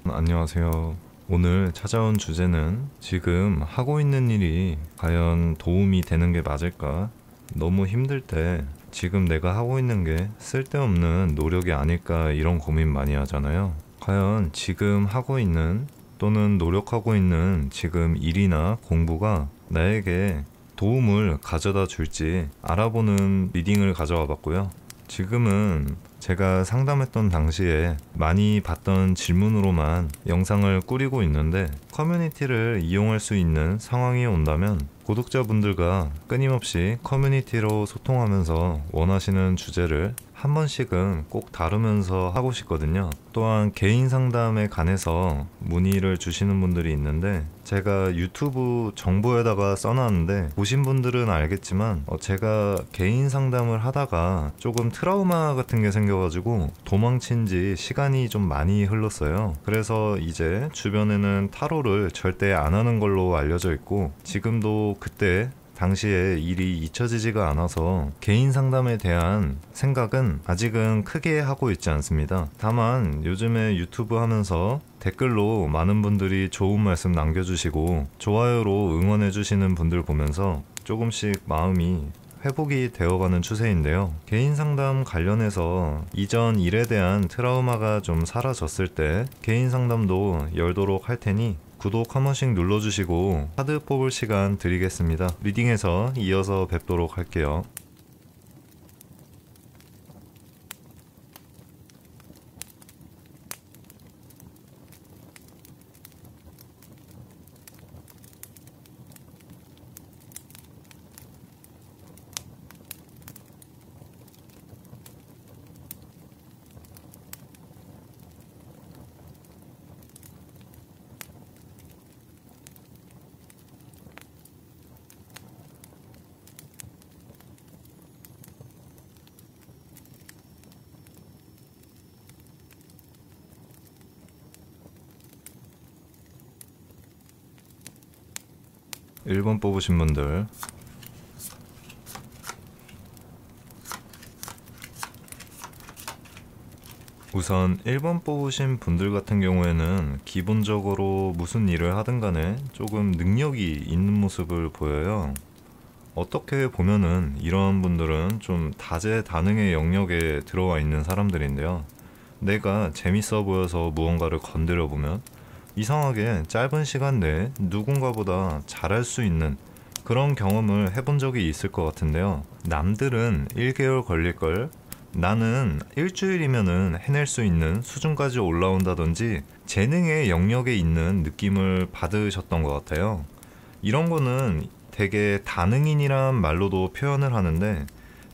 안녕하세요. 오늘 찾아온 주제는 지금 하고 있는 일이 과연 도움이 되는 게 맞을까? 너무 힘들 때 지금 내가 하고 있는 게 쓸데없는 노력이 아닐까 이런 고민 많이 하잖아요. 과연 지금 하고 있는 또는 노력하고 있는 지금 일이나 공부가 나에게 도움을 가져다 줄지 알아보는 리딩을 가져와 봤고요. 지금은 제가 상담했던 당시에 많이 받던 질문으로만 영상을 꾸리고 있는데, 커뮤니티를 이용할 수 있는 상황이 온다면 구독자분들과 끊임없이 커뮤니티로 소통하면서 원하시는 주제를 한 번씩은 꼭 다루면서 하고 싶거든요. 또한 개인 상담에 관해서 문의를 주시는 분들이 있는데, 제가 유튜브 정보에다가 써놨는데 보신 분들은 알겠지만 제가 개인 상담을 하다가 조금 트라우마 같은 게 생겨가지고 도망친 지 시간이 좀 많이 흘렀어요. 그래서 이제 주변에는 타로를 절대 안 하는 걸로 알려져 있고, 지금도 그때 당시에 일이 잊혀지지가 않아서 개인 상담에 대한 생각은 아직은 크게 하고 있지 않습니다. 다만 요즘에 유튜브 하면서 댓글로 많은 분들이 좋은 말씀 남겨주시고 좋아요로 응원해주시는 분들 보면서 조금씩 마음이 회복이 되어가는 추세인데요. 개인 상담 관련해서 이전 일에 대한 트라우마가 좀 사라졌을 때 개인 상담도 열도록 할 테니 구독 한 번씩 눌러주시고 카드 뽑을 시간 드리겠습니다. 리딩에서 이어서 뵙도록 할게요. 1번 뽑으신 분들, 우선 1번 뽑으신 분들 같은 경우에는 기본적으로 무슨 일을 하든 간에 조금 능력이 있는 모습을 보여요. 어떻게 보면은 이런 분들은 좀 다재다능의 영역에 들어와 있는 사람들인데요. 내가 재밌어 보여서 무언가를 건드려 보면 이상하게 짧은 시간 내에 누군가보다 잘할 수 있는 그런 경험을 해본 적이 있을 것 같은데요. 남들은 1개월 걸릴걸 나는 일주일이면은 해낼 수 있는 수준까지 올라온다든지 재능의 영역에 있는 느낌을 받으셨던 것 같아요. 이런 거는 되게 다능인이란 말로도 표현을 하는데,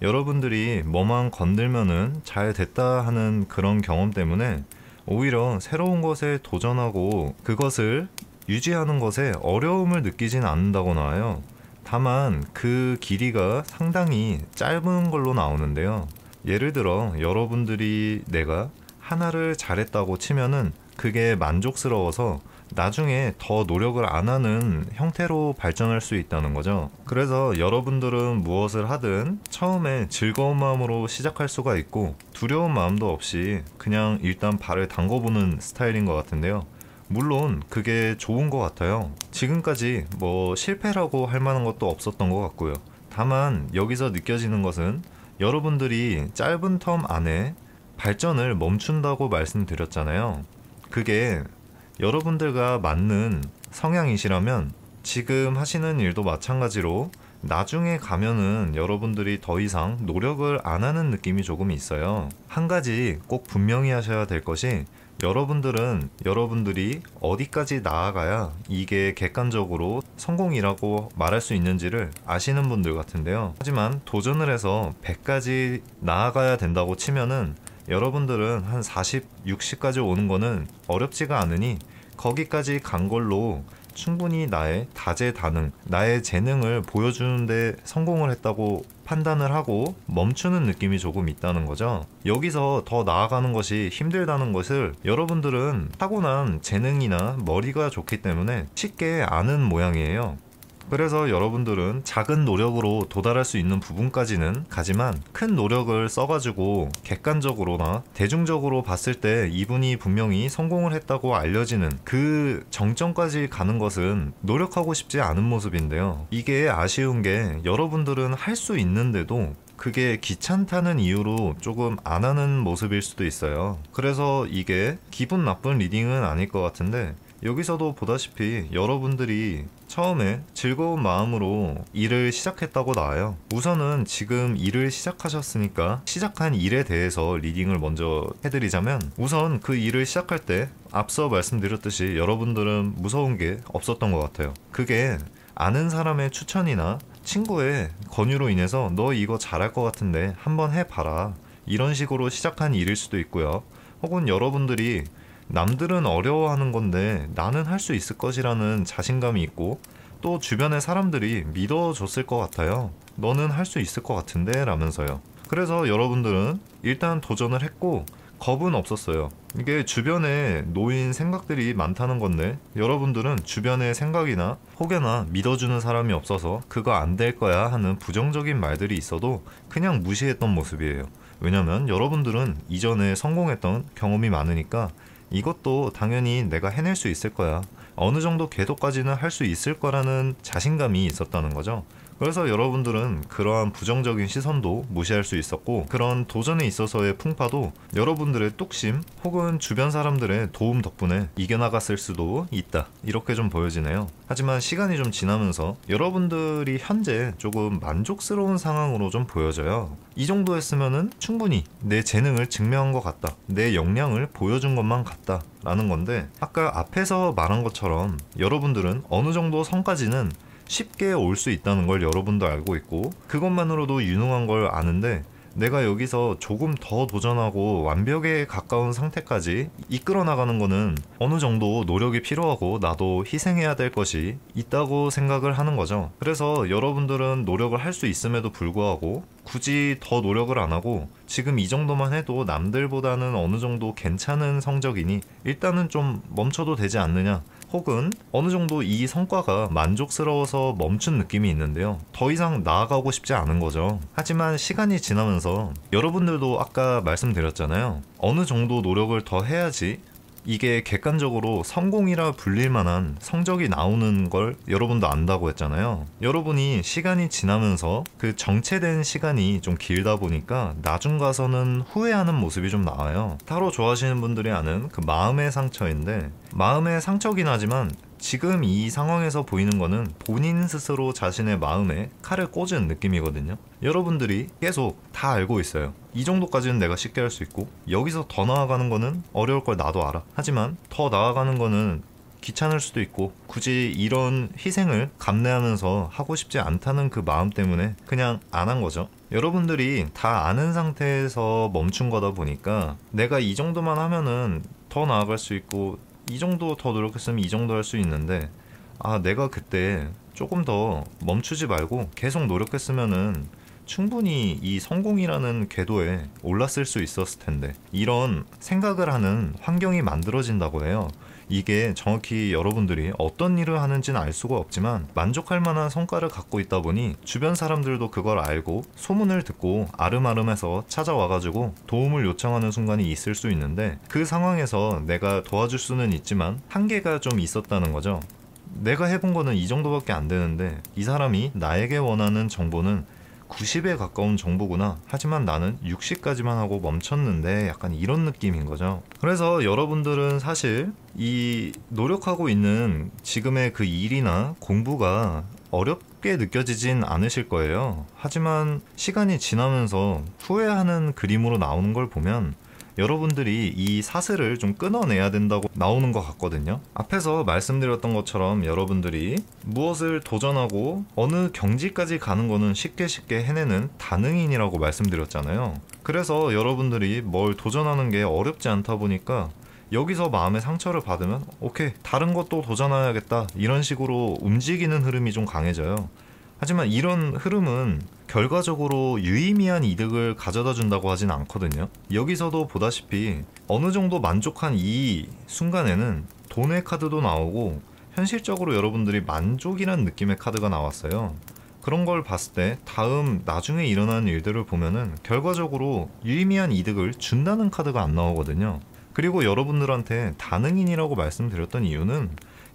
여러분들이 뭐만 건들면은 잘 됐다 하는 그런 경험 때문에 오히려 새로운 것에 도전하고 그것을 유지하는 것에 어려움을 느끼진 않는다고 나와요. 다만 그 길이가 상당히 짧은 걸로 나오는데요. 예를 들어 여러분들이 내가 하나를 잘했다고 치면은 그게 만족스러워서 나중에 더 노력을 안 하는 형태로 발전할 수 있다는 거죠. 그래서 여러분들은 무엇을 하든 처음에 즐거운 마음으로 시작할 수가 있고 두려운 마음도 없이 그냥 일단 발을 담궈보는 스타일인 것 같은데요. 물론 그게 좋은 것 같아요. 지금까지 뭐 실패라고 할 만한 것도 없었던 것 같고요. 다만 여기서 느껴지는 것은 여러분들이 짧은 텀 안에 발전을 멈춘다고 말씀드렸잖아요. 그게 여러분들과 맞는 성향이시라면 지금 하시는 일도 마찬가지로 나중에 가면은 여러분들이 더 이상 노력을 안 하는 느낌이 조금 있어요. 한 가지 꼭 분명히 하셔야 될 것이, 여러분들은 여러분들이 어디까지 나아가야 이게 객관적으로 성공이라고 말할 수 있는지를 아시는 분들 같은데요. 하지만 도전을 해서 100까지 나아가야 된다고 치면은 여러분들은 한 40, 60까지 오는 거는 어렵지가 않으니 거기까지 간 걸로 충분히 나의 다재다능, 나의 재능을 보여주는데 성공을 했다고 판단을 하고 멈추는 느낌이 조금 있다는 거죠. 여기서 더 나아가는 것이 힘들다는 것을 여러분들은 타고난 재능이나 머리가 좋기 때문에 쉽게 아는 모양이에요. 그래서 여러분들은 작은 노력으로 도달할 수 있는 부분까지는 가지만 큰 노력을 써가지고 객관적으로나 대중적으로 봤을 때 이분이 분명히 성공을 했다고 알려지는 그 정점까지 가는 것은 노력하고 싶지 않은 모습인데요. 이게 아쉬운 게 여러분들은 할 수 있는데도 그게 귀찮다는 이유로 조금 안 하는 모습일 수도 있어요. 그래서 이게 기분 나쁜 리딩은 아닐 것 같은데, 여기서도 보다시피 여러분들이 처음에 즐거운 마음으로 일을 시작했다고 나와요. 우선은 지금 일을 시작하셨으니까 시작한 일에 대해서 리딩을 먼저 해드리자면, 우선 그 일을 시작할 때 앞서 말씀드렸듯이 여러분들은 무서운 게 없었던 것 같아요. 그게 아는 사람의 추천이나 친구의 권유로 인해서 너 이거 잘할 것 같은데 한번 해봐라, 이런 식으로 시작한 일일 수도 있고요. 혹은 여러분들이 남들은 어려워하는 건데 나는 할 수 있을 것이라는 자신감이 있고, 또 주변의 사람들이 믿어줬을 것 같아요. 너는 할 수 있을 것 같은데 라면서요. 그래서 여러분들은 일단 도전을 했고 겁은 없었어요. 이게 주변에 놓인 생각들이 많다는 건데, 여러분들은 주변의 생각이나 혹여나 믿어주는 사람이 없어서 그거 안 될 거야 하는 부정적인 말들이 있어도 그냥 무시했던 모습이에요. 왜냐면 여러분들은 이전에 성공했던 경험이 많으니까 이것도 당연히 내가 해낼 수 있을 거야, 어느 정도 궤도까지는 할 수 있을 거라는 자신감이 있었다는 거죠. 그래서 여러분들은 그러한 부정적인 시선도 무시할 수 있었고, 그런 도전에 있어서의 풍파도 여러분들의 뚝심 혹은 주변 사람들의 도움 덕분에 이겨나갔을 수도 있다, 이렇게 좀 보여지네요. 하지만 시간이 좀 지나면서 여러분들이 현재 조금 만족스러운 상황으로 좀 보여져요. 이 정도 했으면은 충분히 내 재능을 증명한 것 같다, 내 역량을 보여준 것만 같다 라는 건데, 아까 앞에서 말한 것처럼 여러분들은 어느 정도 선까지는 쉽게 올 수 있다는 걸 여러분도 알고 있고, 그것만으로도 유능한 걸 아는데, 내가 여기서 조금 더 도전하고 완벽에 가까운 상태까지 이끌어 나가는 거는 어느 정도 노력이 필요하고 나도 희생해야 될 것이 있다고 생각을 하는 거죠. 그래서 여러분들은 노력을 할 수 있음에도 불구하고 굳이 더 노력을 안 하고 지금 이 정도만 해도 남들보다는 어느 정도 괜찮은 성적이니 일단은 좀 멈춰도 되지 않느냐, 혹은 어느 정도 이 성과가 만족스러워서 멈춘 느낌이 있는데요. 더 이상 나아가고 싶지 않은 거죠. 하지만 시간이 지나면서 여러분들도 아까 말씀드렸잖아요. 어느 정도 노력을 더 해야지 이게 객관적으로 성공이라 불릴 만한 성적이 나오는 걸 여러분도 안다고 했잖아요. 여러분이 시간이 지나면서 그 정체된 시간이 좀 길다 보니까 나중 가서는 후회하는 모습이 좀 나와요. 타로 좋아하시는 분들이 아는 그 마음의 상처인데, 마음의 상처긴 하지만 지금 이 상황에서 보이는 거는 본인 스스로 자신의 마음에 칼을 꽂은 느낌이거든요. 여러분들이 계속 다 알고 있어요. 이 정도까지는 내가 쉽게 할 수 있고 여기서 더 나아가는 거는 어려울 걸 나도 알아. 하지만 더 나아가는 거는 귀찮을 수도 있고 굳이 이런 희생을 감내하면서 하고 싶지 않다는 그 마음 때문에 그냥 안 한 거죠. 여러분들이 다 아는 상태에서 멈춘 거다 보니까 내가 이 정도만 하면은 더 나아갈 수 있고, 이 정도 더 노력했으면 이 정도 할 수 있는데, 내가 그때 조금 더 멈추지 말고 계속 노력했으면은 충분히 이 성공이라는 궤도에 올랐을 수 있었을 텐데, 이런 생각을 하는 환경이 만들어진다고 해요. 이게 정확히 여러분들이 어떤 일을 하는지는 알 수가 없지만 만족할 만한 성과를 갖고 있다 보니 주변 사람들도 그걸 알고 소문을 듣고 아름아름해서 찾아와가지고 도움을 요청하는 순간이 있을 수 있는데, 그 상황에서 내가 도와줄 수는 있지만 한계가 좀 있었다는 거죠. 내가 해본 거는 이 정도밖에 안 되는데 이 사람이 나에게 원하는 정보는 90에 가까운 정보구나, 하지만 나는 60까지만 하고 멈췄는데, 약간 이런 느낌인 거죠. 그래서 여러분들은 사실 이 노력하고 있는 지금의 그 일이나 공부가 어렵게 느껴지진 않으실 거예요. 하지만 시간이 지나면서 후회하는 그림으로 나오는 걸 보면 여러분들이 이 사슬을 좀 끊어내야 된다고 나오는 것 같거든요. 앞에서 말씀드렸던 것처럼 여러분들이 무엇을 도전하고 어느 경지까지 가는 거는 쉽게 해내는 다능인이라고 말씀드렸잖아요. 그래서 여러분들이 뭘 도전하는 게 어렵지 않다 보니까 여기서 마음의 상처를 받으면 오케이, 다른 것도 도전해야겠다, 이런 식으로 움직이는 흐름이 좀 강해져요. 하지만 이런 흐름은 결과적으로 유의미한 이득을 가져다 준다고 하진 않거든요. 여기서도 보다시피 어느 정도 만족한 이 순간에는 돈의 카드도 나오고 현실적으로 여러분들이 만족이란 느낌의 카드가 나왔어요. 그런 걸 봤을 때 다음 나중에 일어나는 일들을 보면은 결과적으로 유의미한 이득을 준다는 카드가 안 나오거든요. 그리고 여러분들한테 다능인이라고 말씀드렸던 이유는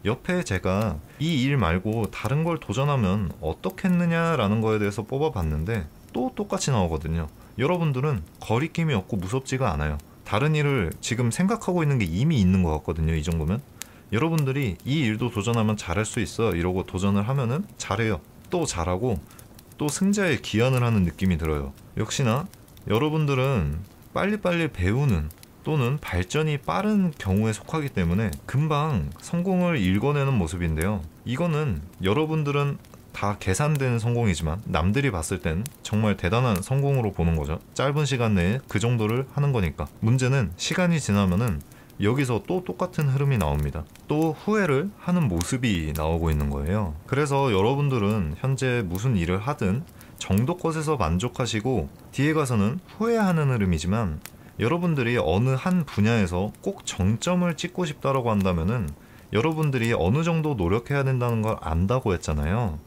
옆에 제가 이 일 말고 다른 걸 도전하면 어떻겠느냐라는 거에 대해서 뽑아봤는데 또 똑같이 나오거든요. 여러분들은 거리낌이 없고 무섭지가 않아요. 다른 일을 지금 생각하고 있는 게 이미 있는 것 같거든요. 이 정도면 여러분들이 이 일도 도전하면 잘할 수 있어 이러고 도전을 하면은 잘해요. 또 잘하고 또 승자에 기한을 하는 느낌이 들어요. 역시나 여러분들은 빨리빨리 배우는 또는 발전이 빠른 경우에 속하기 때문에 금방 성공을 읽어내는 모습인데요. 이거는 여러분들은 다 계산된 성공이지만 남들이 봤을 땐 정말 대단한 성공으로 보는 거죠. 짧은 시간 내에 그 정도를 하는 거니까. 문제는 시간이 지나면은 여기서 또 똑같은 흐름이 나옵니다. 또 후회를 하는 모습이 나오고 있는 거예요. 그래서 여러분들은 현재 무슨 일을 하든 정도껏에서 만족하시고 뒤에 가서는 후회하는 흐름이지만, 여러분들이 어느 한 분야에서 꼭 정점을 찍고 싶다라고 한다면은 여러분들이 어느 정도 노력해야 된다는 걸 안다고 했잖아요.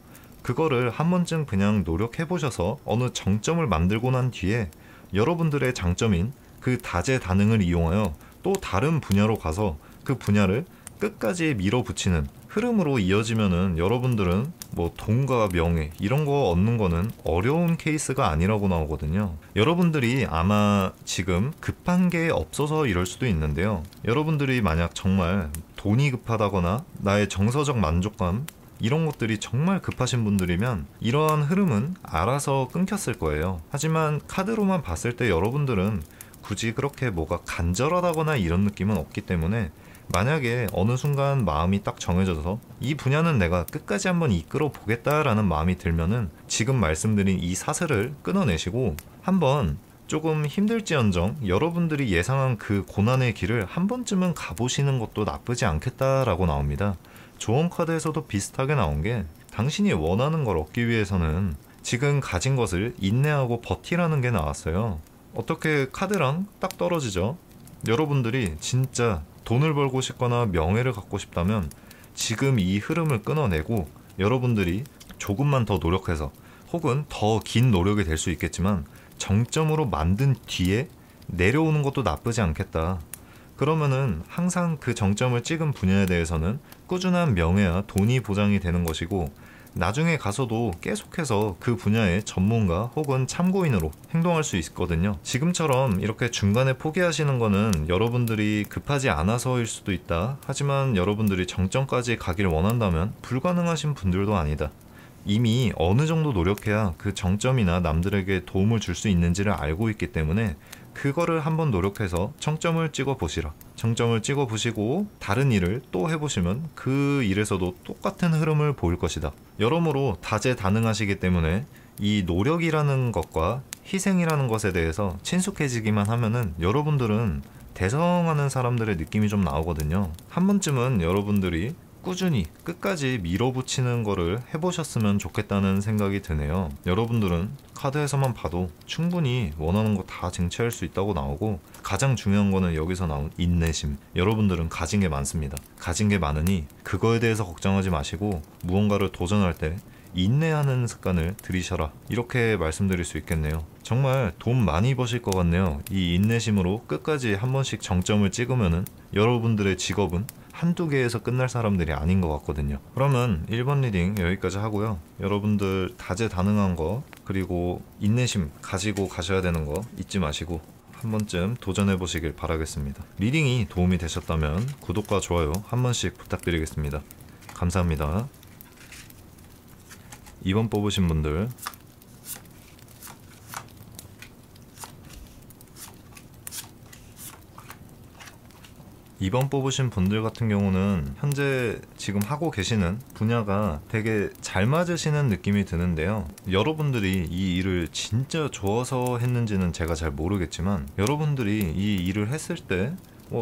그거를 한 번쯤 그냥 노력해 보셔서 어느 정점을 만들고 난 뒤에 여러분들의 장점인 그 다재다능을 이용하여 또 다른 분야로 가서 그 분야를 끝까지 밀어붙이는 흐름으로 이어지면은 여러분들은 뭐 돈과 명예 이런 거 얻는 거는 어려운 케이스가 아니라고 나오거든요. 여러분들이 아마 지금 급한 게 없어서 이럴 수도 있는데요. 여러분들이 만약 정말 돈이 급하다거나 나의 정서적 만족감 이런 것들이 정말 급하신 분들이면 이러한 흐름은 알아서 끊겼을 거예요. 하지만 카드로만 봤을 때 여러분들은 굳이 그렇게 뭐가 간절하다거나 이런 느낌은 없기 때문에 만약에 어느 순간 마음이 딱 정해져서 이 분야는 내가 끝까지 한번 이끌어 보겠다라는 마음이 들면은 지금 말씀드린 이 사슬을 끊어내시고 한번 조금 힘들지언정 여러분들이 예상한 그 고난의 길을 한 번쯤은 가보시는 것도 나쁘지 않겠다라고 나옵니다. 조언 카드에서도 비슷하게 나온 게 당신이 원하는 걸 얻기 위해서는 지금 가진 것을 인내하고 버티라는 게 나왔어요. 어떻게 카드랑 딱 떨어지죠? 여러분들이 진짜 돈을 벌고 싶거나 명예를 갖고 싶다면 지금 이 흐름을 끊어내고 여러분들이 조금만 더 노력해서 혹은 더 긴 노력이 될 수 있겠지만 정점으로 만든 뒤에 내려오는 것도 나쁘지 않겠다. 그러면은 항상 그 정점을 찍은 분야에 대해서는 꾸준한 명예와 돈이 보장이 되는 것이고 나중에 가서도 계속해서 그 분야의 전문가 혹은 참고인으로 행동할 수 있거든요. 지금처럼 이렇게 중간에 포기하시는 거는 여러분들이 급하지 않아서일 수도 있다. 하지만 여러분들이 정점까지 가길 원한다면 불가능하신 분들도 아니다. 이미 어느 정도 노력해야 그 정점이나 남들에게 도움을 줄 수 있는지를 알고 있기 때문에 그거를 한번 노력해서 정점을 찍어 보시라. 정점을 찍어 보시고 다른 일을 또 해보시면 그 일에서도 똑같은 흐름을 보일 것이다. 여러모로 다재다능하시기 때문에 이 노력이라는 것과 희생이라는 것에 대해서 친숙해지기만 하면은 여러분들은 대성하는 사람들의 느낌이 좀 나오거든요. 한 번쯤은 여러분들이 꾸준히 끝까지 밀어붙이는 거를 해보셨으면 좋겠다는 생각이 드네요. 여러분들은 카드에서만 봐도 충분히 원하는 거 다 쟁취할 수 있다고 나오고 가장 중요한 거는 여기서 나온 인내심. 여러분들은 가진 게 많습니다. 가진 게 많으니 그거에 대해서 걱정하지 마시고 무언가를 도전할 때 인내하는 습관을 들이셔라. 이렇게 말씀드릴 수 있겠네요. 정말 돈 많이 버실 것 같네요. 이 인내심으로 끝까지 한 번씩 정점을 찍으면은 여러분들의 직업은 한두 개에서 끝날 사람들이 아닌 것 같거든요. 그러면 1번 리딩 여기까지 하고요. 여러분들 다재다능한 거 그리고 인내심 가지고 가셔야 되는 거 잊지 마시고 한 번쯤 도전해 보시길 바라겠습니다. 리딩이 도움이 되셨다면 구독과 좋아요 한 번씩 부탁드리겠습니다. 감사합니다. 2번 뽑으신 분들 2번 뽑으신 분들 같은 경우는 현재 지금 하고 계시는 분야가 되게 잘 맞으시는 느낌이 드는데요. 여러분들이 이 일을 진짜 좋아서 했는지는 제가 잘 모르겠지만 여러분들이 이 일을 했을 때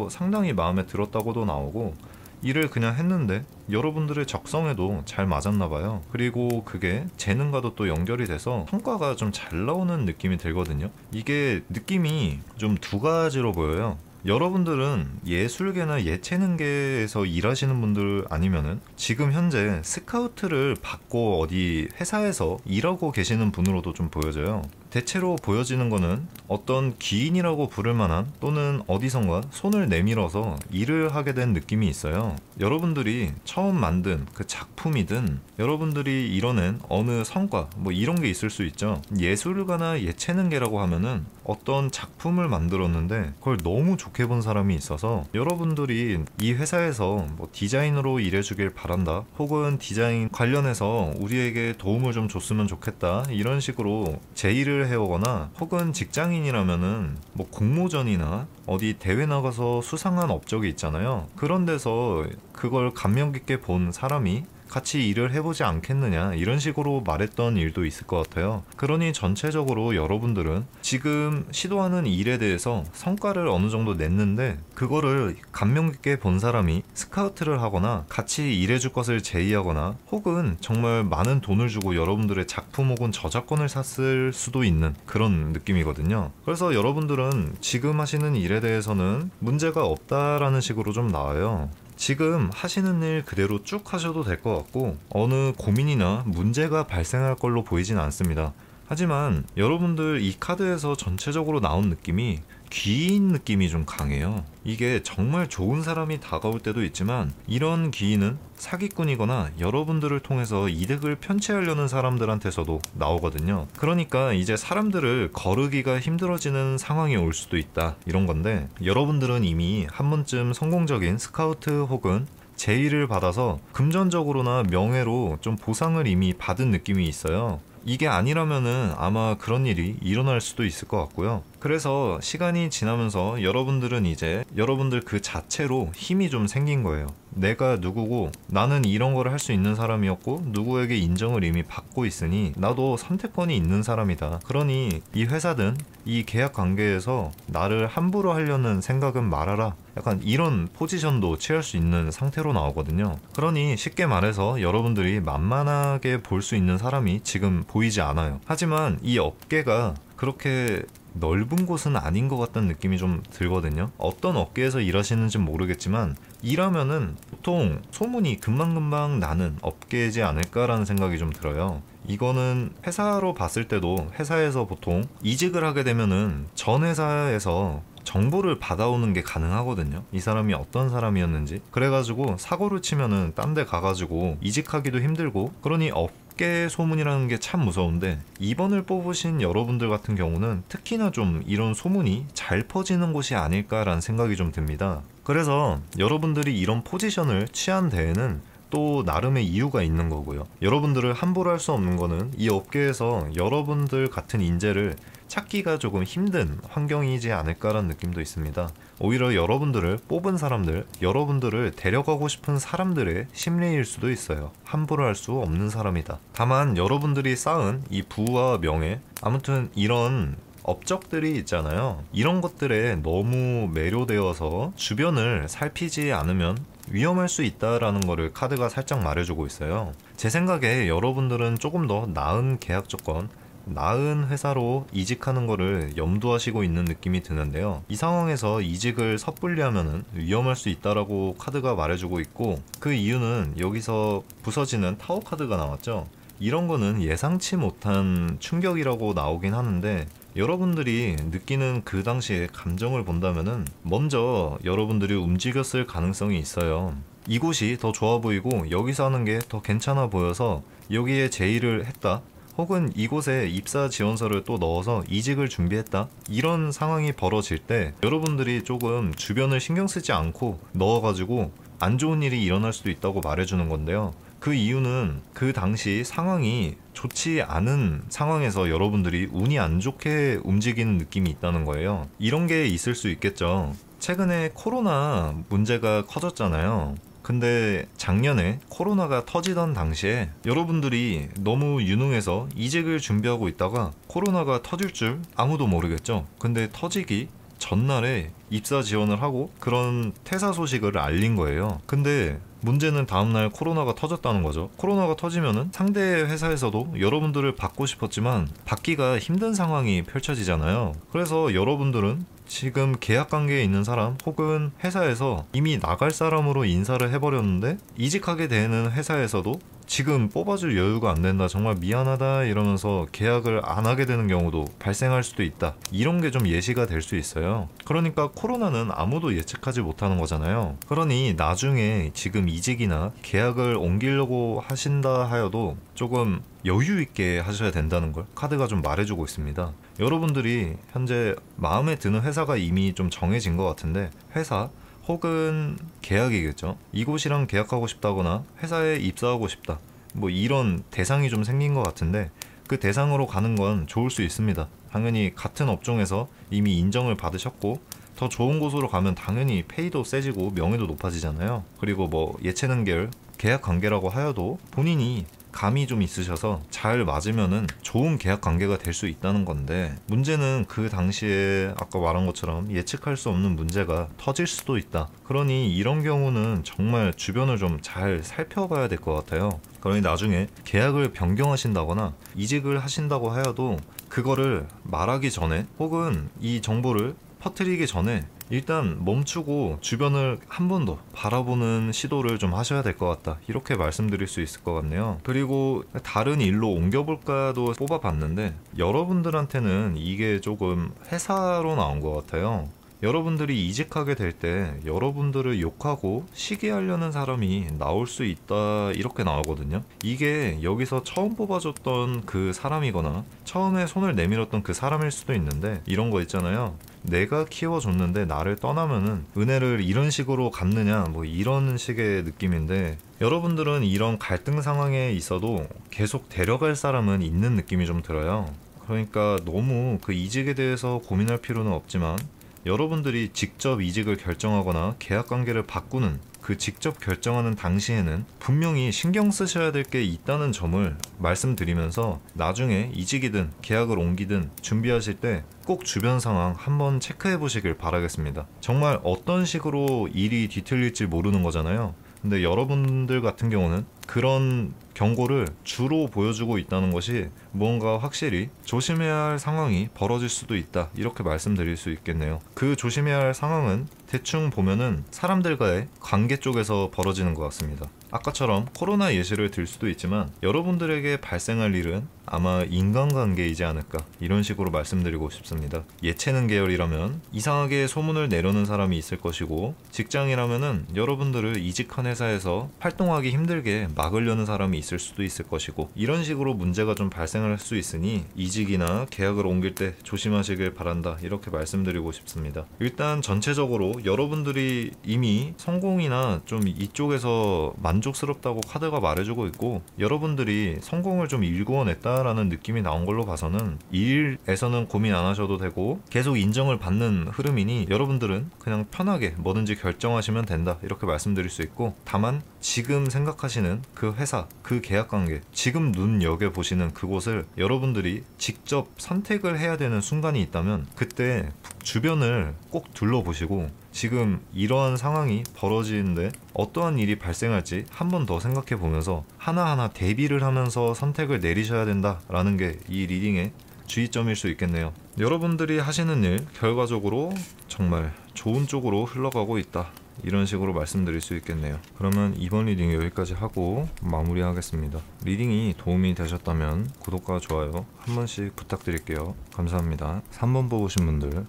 상당히 마음에 들었다고도 나오고 일을 그냥 했는데 여러분들의 적성에도 잘 맞았나 봐요. 그리고 그게 재능과도 또 연결이 돼서 성과가 좀 잘 나오는 느낌이 들거든요. 이게 느낌이 좀 두 가지로 보여요. 여러분들은 예술계나 예체능계에서 일하시는 분들 아니면은 지금 현재 스카우트를 받고 어디 회사에서 일하고 계시는 분으로도 좀 보여져요. 대체로 보여지는 거는 어떤 기인이라고 부를 만한 또는 어디선가 손을 내밀어서 일을 하게 된 느낌이 있어요. 여러분들이 처음 만든 그 작품이든 여러분들이 이뤄낸 어느 성과 뭐 이런 게 있을 수 있죠. 예술가나 예체능계라고 하면은 어떤 작품을 만들었는데 그걸 너무 좋게 본 사람이 있어서 여러분들이 이 회사에서 뭐 디자인으로 일해주길 바란다, 혹은 디자인 관련해서 우리에게 도움을 좀 줬으면 좋겠다, 이런 식으로 제의를 해오거나, 혹은 직장인이라면은 뭐 공모전이나 어디 대회 나가서 수상한 업적이 있잖아요. 그런 데서 그걸 감명 깊게 본 사람이 같이 일을 해보지 않겠느냐, 이런 식으로 말했던 일도 있을 것 같아요. 그러니 전체적으로 여러분들은 지금 시도하는 일에 대해서 성과를 어느 정도 냈는데 그거를 감명 깊게 본 사람이 스카우트를 하거나 같이 일해줄 것을 제의하거나, 혹은 정말 많은 돈을 주고 여러분들의 작품 혹은 저작권을 샀을 수도 있는 그런 느낌이거든요. 그래서 여러분들은 지금 하시는 일에 대해서는 문제가 없다라는 식으로 좀 나와요. 지금 하시는 일 그대로 쭉 하셔도 될 것 같고 어느 고민이나 문제가 발생할 걸로 보이진 않습니다. 하지만 여러분들 이 카드에서 전체적으로 나온 느낌이 귀인 느낌이 좀 강해요. 이게 정말 좋은 사람이 다가올 때도 있지만 이런 귀인은 사기꾼이거나 여러분들을 통해서 이득을 편취하려는 사람들한테서도 나오거든요. 그러니까 이제 사람들을 거르기가 힘들어지는 상황이 올 수도 있다, 이런 건데, 여러분들은 이미 한 번쯤 성공적인 스카우트 혹은 제의를 받아서 금전적으로나 명예로 좀 보상을 이미 받은 느낌이 있어요. 이게 아니라면은 아마 그런 일이 일어날 수도 있을 것 같고요. 그래서 시간이 지나면서 여러분들은 이제 여러분들 그 자체로 힘이 좀 생긴 거예요. 내가 누구고 나는 이런 거를 할 수 있는 사람이었고 누구에게 인정을 이미 받고 있으니 나도 선택권이 있는 사람이다. 그러니 이 회사든 이 계약 관계에서 나를 함부로 하려는 생각은 말아라, 약간 이런 포지션도 취할 수 있는 상태로 나오거든요. 그러니 쉽게 말해서 여러분들이 만만하게 볼 수 있는 사람이 지금 보이지 않아요. 하지만 이 업계가 그렇게 넓은 곳은 아닌 것 같다는 느낌이 좀 들거든요. 어떤 업계에서 일하시는지는 모르겠지만 일하면은 보통 소문이 금방금방 나는 업계이지 않을까라는 생각이 좀 들어요. 이거는 회사로 봤을 때도 회사에서 보통 이직을 하게 되면은 전 회사에서 정보를 받아오는 게 가능하거든요. 이 사람이 어떤 사람이었는지. 그래가지고 사고를 치면은 딴 데 가가지고 이직하기도 힘들고, 그러니 업계 소문이라는 게 참 무서운데 이번을 뽑으신 여러분들 같은 경우는 특히나 좀 이런 소문이 잘 퍼지는 곳이 아닐까라는 생각이 좀 듭니다. 그래서 여러분들이 이런 포지션을 취한 데에는 또 나름의 이유가 있는 거고요. 여러분들을 함부로 할 수 없는 거는 이 업계에서 여러분들 같은 인재를 찾기가 조금 힘든 환경이지 않을까라는 느낌도 있습니다. 오히려 여러분들을 뽑은 사람들, 여러분들을 데려가고 싶은 사람들의 심리일 수도 있어요. 함부로 할 수 없는 사람이다. 다만 여러분들이 쌓은 이 부와 명예, 아무튼 이런 업적들이 있잖아요. 이런 것들에 너무 매료되어서 주변을 살피지 않으면 위험할 수 있다라는 거를 카드가 살짝 말해주고 있어요. 제 생각에 여러분들은 조금 더 나은 계약 조건, 나은 회사로 이직하는 거를 염두하시고 있는 느낌이 드는데요. 이 상황에서 이직을 섣불리 하면은 위험할 수 있다라고 카드가 말해주고 있고, 그 이유는 여기서 부서지는 타워 카드가 나왔죠. 이런 거는 예상치 못한 충격이라고 나오긴 하는데 여러분들이 느끼는 그 당시의 감정을 본다면은 먼저 여러분들이 움직였을 가능성이 있어요. 이곳이 더 좋아 보이고 여기서 하는 게 더 괜찮아 보여서 여기에 제의를 했다, 혹은 이곳에 입사 지원서를 또 넣어서 이직을 준비했다, 이런 상황이 벌어질 때 여러분들이 조금 주변을 신경 쓰지 않고 넣어가지고 안 좋은 일이 일어날 수도 있다고 말해주는 건데요. 그 이유는 그 당시 상황이 좋지 않은 상황에서 여러분들이 운이 안 좋게 움직이는 느낌이 있다는 거예요. 이런 게 있을 수 있겠죠. 최근에 코로나 문제가 커졌잖아요. 근데 작년에 코로나가 터지던 당시에 여러분들이 너무 유능해서 이직을 준비하고 있다가 코로나가 터질 줄 아무도 모르겠죠. 근데 터지기 전날에 입사 지원을 하고 그런 퇴사 소식을 알린 거예요. 근데 문제는 다음날 코로나가 터졌다는 거죠. 코로나가 터지면은 상대 회사에서도 여러분들을 받고 싶었지만 받기가 힘든 상황이 펼쳐지잖아요. 그래서 여러분들은 지금 계약 관계에 있는 사람 혹은 회사에서 이미 나갈 사람으로 인사를 해버렸는데 이직하게 되는 회사에서도 지금 뽑아줄 여유가 안 된다, 정말 미안하다 이러면서 계약을 안 하게 되는 경우도 발생할 수도 있다. 이런 게 좀 예시가 될 수 있어요. 그러니까 코로나는 아무도 예측하지 못하는 거잖아요. 그러니 나중에 지금 이직이나 계약을 옮기려고 하신다 하여도 조금 여유 있게 하셔야 된다는 걸 카드가 좀 말해주고 있습니다. 여러분들이 현재 마음에 드는 회사가 이미 좀 정해진 것 같은데, 회사 혹은 계약이겠죠. 이곳이랑 계약하고 싶다거나 회사에 입사하고 싶다, 뭐 이런 대상이 좀 생긴 것 같은데, 그 대상으로 가는 건 좋을 수 있습니다. 당연히 같은 업종에서 이미 인정을 받으셨고 더 좋은 곳으로 가면 당연히 페이도 세지고 명예도 높아지잖아요. 그리고 뭐 예체능 계열 계약 관계라고 하여도 본인이 감이 좀 있으셔서 잘 맞으면은 좋은 계약 관계가 될 수 있다는 건데, 문제는 그 당시에 아까 말한 것처럼 예측할 수 없는 문제가 터질 수도 있다. 그러니 이런 경우는 정말 주변을 좀 잘 살펴봐야 될 것 같아요. 그러니 나중에 계약을 변경하신다거나 이직을 하신다고 하여도 그거를 말하기 전에 혹은 이 정보를 퍼뜨리기 전에 일단 멈추고 주변을 한 번 더 바라보는 시도를 좀 하셔야 될 것 같다, 이렇게 말씀드릴 수 있을 것 같네요. 그리고 다른 일로 옮겨볼까도 뽑아봤는데 여러분들한테는 이게 조금 회사로 나온 것 같아요. 여러분들이 이직하게 될 때 여러분들을 욕하고 시기하려는 사람이 나올 수 있다, 이렇게 나오거든요. 이게 여기서 처음 뽑아줬던 그 사람이거나 처음에 손을 내밀었던 그 사람일 수도 있는데, 이런 거 있잖아요. 내가 키워줬는데 나를 떠나면은 은혜를 이런 식으로 갚느냐, 뭐 이런 식의 느낌인데, 여러분들은 이런 갈등 상황에 있어도 계속 데려갈 사람은 있는 느낌이 좀 들어요. 그러니까 너무 그 이직에 대해서 고민할 필요는 없지만, 여러분들이 직접 이직을 결정하거나 계약 관계를 바꾸는 그 직접 결정하는 당시에는 분명히 신경 쓰셔야 될 게 있다는 점을 말씀드리면서, 나중에 이직이든 계약을 옮기든 준비하실 때 꼭 주변 상황 한번 체크해 보시길 바라겠습니다. 정말 어떤 식으로 일이 뒤틀릴지 모르는 거잖아요. 근데 여러분들 같은 경우는 그런 경고를 주로 보여주고 있다는 것이 무언가 확실히 조심해야 할 상황이 벌어질 수도 있다, 이렇게 말씀드릴 수 있겠네요. 그 조심해야 할 상황은 대충 보면은 사람들과의 관계 쪽에서 벌어지는 것 같습니다. 아까처럼 코로나 예시를 들 수도 있지만 여러분들에게 발생할 일은 아마 인간관계이지 않을까, 이런 식으로 말씀드리고 싶습니다. 예체능 계열이라면 이상하게 소문을 내려는 사람이 있을 것이고, 직장이라면은 여러분들을 이직한 회사에서 활동하기 힘들게 막으려는 사람이 있을 수도 있을 것이고, 이런 식으로 문제가 좀 발생할 수 있으니 이직이나 계약을 옮길 때 조심하시길 바란다, 이렇게 말씀드리고 싶습니다. 일단 전체적으로 여러분들이 이미 성공이나 좀 이쪽에서 만족스럽다고 카드가 말해주고 있고, 여러분들이 성공을 좀 일구어냈다라는 느낌이 나온 걸로 봐서는 일에서는 고민 안 하셔도 되고 계속 인정을 받는 흐름이니 여러분들은 그냥 편하게 뭐든지 결정하시면 된다, 이렇게 말씀드릴 수 있고, 다만 지금 생각하시는 그 회사, 그 계약관계, 지금 눈여겨보시는 그곳을 여러분들이 직접 선택을 해야 되는 순간이 있다면 그때 주변을 꼭 둘러보시고, 지금 이러한 상황이 벌어지는데 어떠한 일이 발생할지 한 번 더 생각해 보면서 하나하나 대비를 하면서 선택을 내리셔야 된다라는 게 이 리딩의 주의점일 수 있겠네요. 여러분들이 하시는 일 결과적으로 정말 좋은 쪽으로 흘러가고 있다, 이런 식으로 말씀드릴 수 있겠네요. 그러면 이번 리딩 여기까지 하고 마무리하겠습니다. 리딩이 도움이 되셨다면 구독과 좋아요 한 번씩 부탁드릴게요. 감사합니다. 3번 뽑으신 분들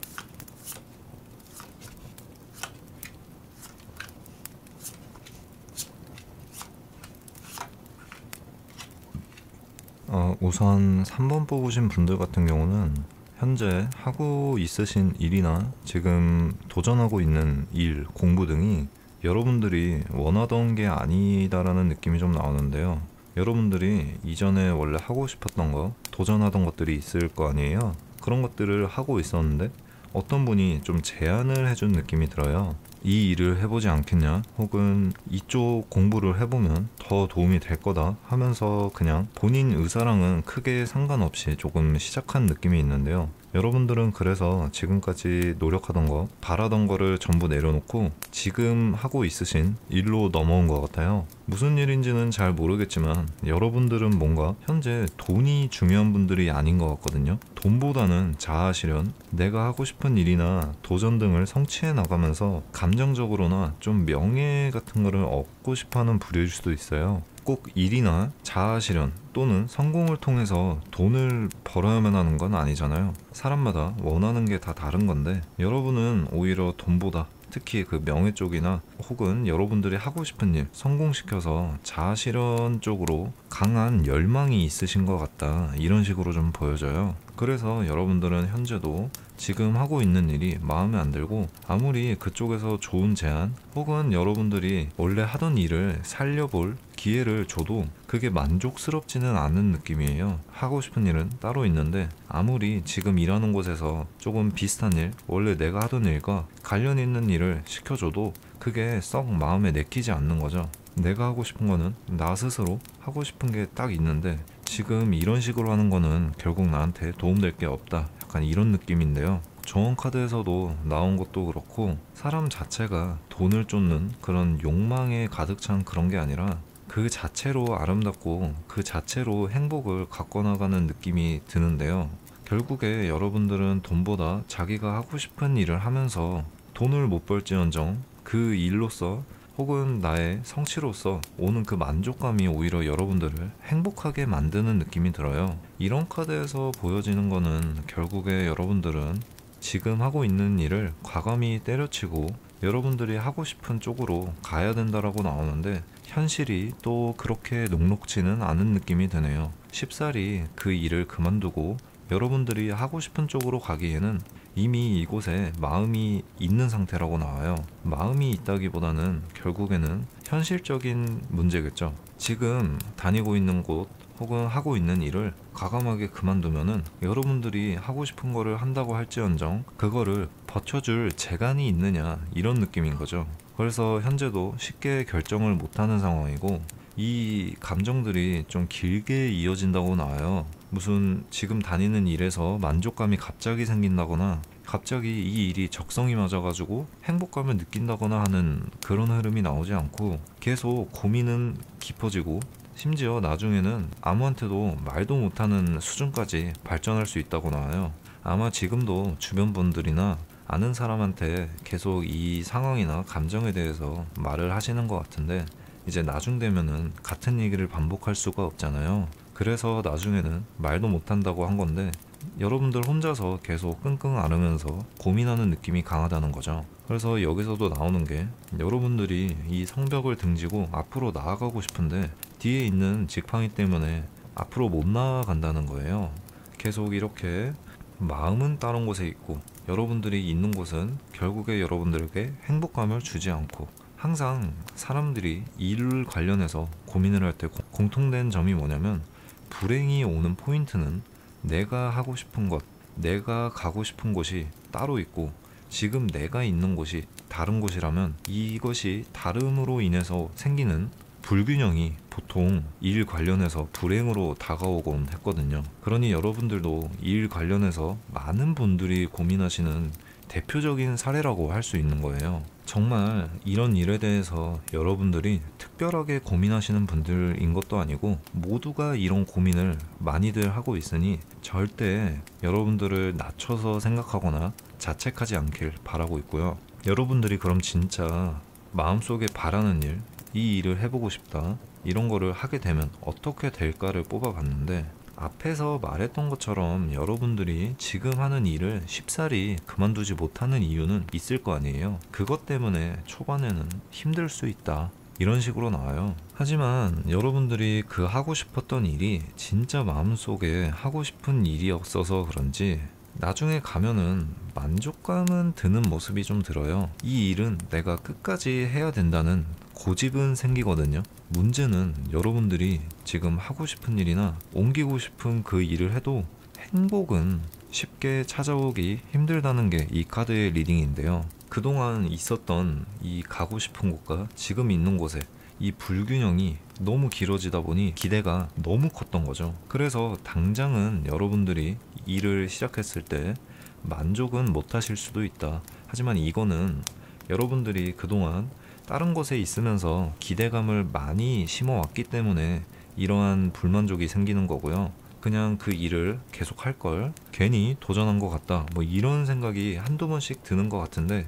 우선 3번 뽑으신 분들 같은 경우는 현재 하고 있으신 일이나 지금 도전하고 있는 일, 공부 등이 여러분들이 원하던 게 아니다라는 느낌이 좀 나오는데요. 여러분들이 이전에 원래 하고 싶었던 거, 도전하던 것들이 있을 거 아니에요. 그런 것들을 하고 있었는데 어떤 분이 좀 제안을 해준 느낌이 들어요. 이 일을 해보지 않겠냐, 혹은 이쪽 공부를 해보면 더 도움이 될 거다 하면서 그냥 본인 의사랑은 크게 상관없이 조금 시작한 느낌이 있는데요. 여러분들은 그래서 지금까지 노력하던 거, 바라던 거를 전부 내려놓고 지금 하고 있으신 일로 넘어온 것 같아요. 무슨 일인지는 잘 모르겠지만 여러분들은 뭔가 현재 돈이 중요한 분들이 아닌 것 같거든요. 돈보다는 자아 실현, 내가 하고 싶은 일이나 도전 등을 성취해 나가면서 감정적으로나 좀 명예 같은 거를 얻고 싶어하는 부류일 수도 있어요. 꼭 일이나 자아 실현 또는 성공을 통해서 돈을 벌어야만 하는 건 아니잖아요. 사람마다 원하는 게 다 다른 건데 여러분은 오히려 돈보다 특히 그 명예 쪽이나 혹은 여러분들이 하고 싶은 일 성공시켜서 자아 실현 쪽으로 강한 열망이 있으신 것 같다, 이런 식으로 좀 보여져요. 그래서 여러분들은 현재도 지금 하고 있는 일이 마음에 안 들고 아무리 그쪽에서 좋은 제안 혹은 여러분들이 원래 하던 일을 살려볼 기회를 줘도 그게 만족스럽지는 않은 느낌이에요. 하고 싶은 일은 따로 있는데 아무리 지금 일하는 곳에서 조금 비슷한 일, 원래 내가 하던 일과 관련 있는 일을 시켜줘도 그게 썩 마음에 내키지 않는 거죠. 내가 하고 싶은 거는 나 스스로 하고 싶은 게 딱 있는데 지금 이런 식으로 하는 거는 결국 나한테 도움될 게 없다, 약간 이런 느낌인데요. 조언 카드에서도 나온 것도 그렇고 사람 자체가 돈을 쫓는 그런 욕망에 가득 찬 그런 게 아니라 그 자체로 아름답고 그 자체로 행복을 갖고 나가는 느낌이 드는데요. 결국에 여러분들은 돈보다 자기가 하고 싶은 일을 하면서 돈을 못 벌지언정 그 일로서 혹은 나의 성취로서 오는 그 만족감이 오히려 여러분들을 행복하게 만드는 느낌이 들어요. 이런 카드에서 보여지는 거는 결국에 여러분들은 지금 하고 있는 일을 과감히 때려치고 여러분들이 하고 싶은 쪽으로 가야 된다라고 나오는데 현실이 또 그렇게 녹록지는 않은 느낌이 드네요. 쉽사리 그 일을 그만두고 여러분들이 하고 싶은 쪽으로 가기에는 이미 이곳에 마음이 있는 상태라고 나와요. 마음이 있다기보다는 결국에는 현실적인 문제겠죠. 지금 다니고 있는 곳 혹은 하고 있는 일을 과감하게 그만두면은 여러분들이 하고 싶은 거를 한다고 할지언정 그거를 버텨줄 재간이 있느냐, 이런 느낌인 거죠. 그래서 현재도 쉽게 결정을 못하는 상황이고 이 감정들이 좀 길게 이어진다고 나와요. 무슨 지금 다니는 일에서 만족감이 갑자기 생긴다거나 갑자기 이 일이 적성이 맞아가지고 행복감을 느낀다거나 하는 그런 흐름이 나오지 않고 계속 고민은 깊어지고 심지어 나중에는 아무한테도 말도 못하는 수준까지 발전할 수 있다고 나와요. 아마 지금도 주변 분들이나 아는 사람한테 계속 이 상황이나 감정에 대해서 말을 하시는 것 같은데 이제 나중 되면은 같은 얘기를 반복할 수가 없잖아요. 그래서 나중에는 말도 못한다고 한 건데 여러분들 혼자서 계속 끙끙 앓으면서 고민하는 느낌이 강하다는 거죠. 그래서 여기서도 나오는 게 여러분들이 이 성벽을 등지고 앞으로 나아가고 싶은데 뒤에 있는 지팡이 때문에 앞으로 못 나아간다는 거예요. 계속 이렇게 마음은 다른 곳에 있고 여러분들이 있는 곳은 결국에 여러분들에게 행복감을 주지 않고 항상 사람들이 일 관련해서 고민을 할 때 공통된 점이 뭐냐면 불행이 오는 포인트는 내가 하고 싶은 것, 내가 가고 싶은 곳이 따로 있고 지금 내가 있는 곳이 다른 곳이라면 이것이 다름으로 인해서 생기는 불균형이 보통 일 관련해서 불행으로 다가오곤 했거든요. 그러니 여러분들도 일 관련해서 많은 분들이 고민하시는 대표적인 사례라고 할 수 있는 거예요. 정말 이런 일에 대해서 여러분들이 특별하게 고민하시는 분들인 것도 아니고 모두가 이런 고민을 많이들 하고 있으니 절대 여러분들을 낮춰서 생각하거나 자책하지 않길 바라고 있고요. 여러분들이 그럼 진짜 마음속에 바라는 일, 이 일을 해보고 싶다, 이런 거를 하게 되면 어떻게 될까를 뽑아봤는데 앞에서 말했던 것처럼 여러분들이 지금 하는 일을 쉽사리 그만두지 못하는 이유는 있을 거 아니에요. 그것 때문에 초반에는 힘들 수 있다, 이런 식으로 나와요. 하지만 여러분들이 그 하고 싶었던 일이 진짜 마음속에 하고 싶은 일이었어서 그런지 나중에 가면은 만족감은 드는 모습이 좀 들어요. 이 일은 내가 끝까지 해야 된다는 고집은 생기거든요. 문제는 여러분들이 지금 하고 싶은 일이나 옮기고 싶은 그 일을 해도 행복은 쉽게 찾아오기 힘들다는 게 이 카드의 리딩인데요. 그동안 있었던 이 가고 싶은 곳과 지금 있는 곳에 이 불균형이 너무 길어지다 보니 기대가 너무 컸던 거죠. 그래서 당장은 여러분들이 일을 시작했을 때 만족은 못 하실 수도 있다. 하지만 이거는 여러분들이 그동안 다른 곳에 있으면서 기대감을 많이 심어왔기 때문에 이러한 불만족이 생기는 거고요. 그냥 그 일을 계속 할 걸 괜히 도전한 것 같다, 뭐 이런 생각이 한두 번씩 드는 것 같은데,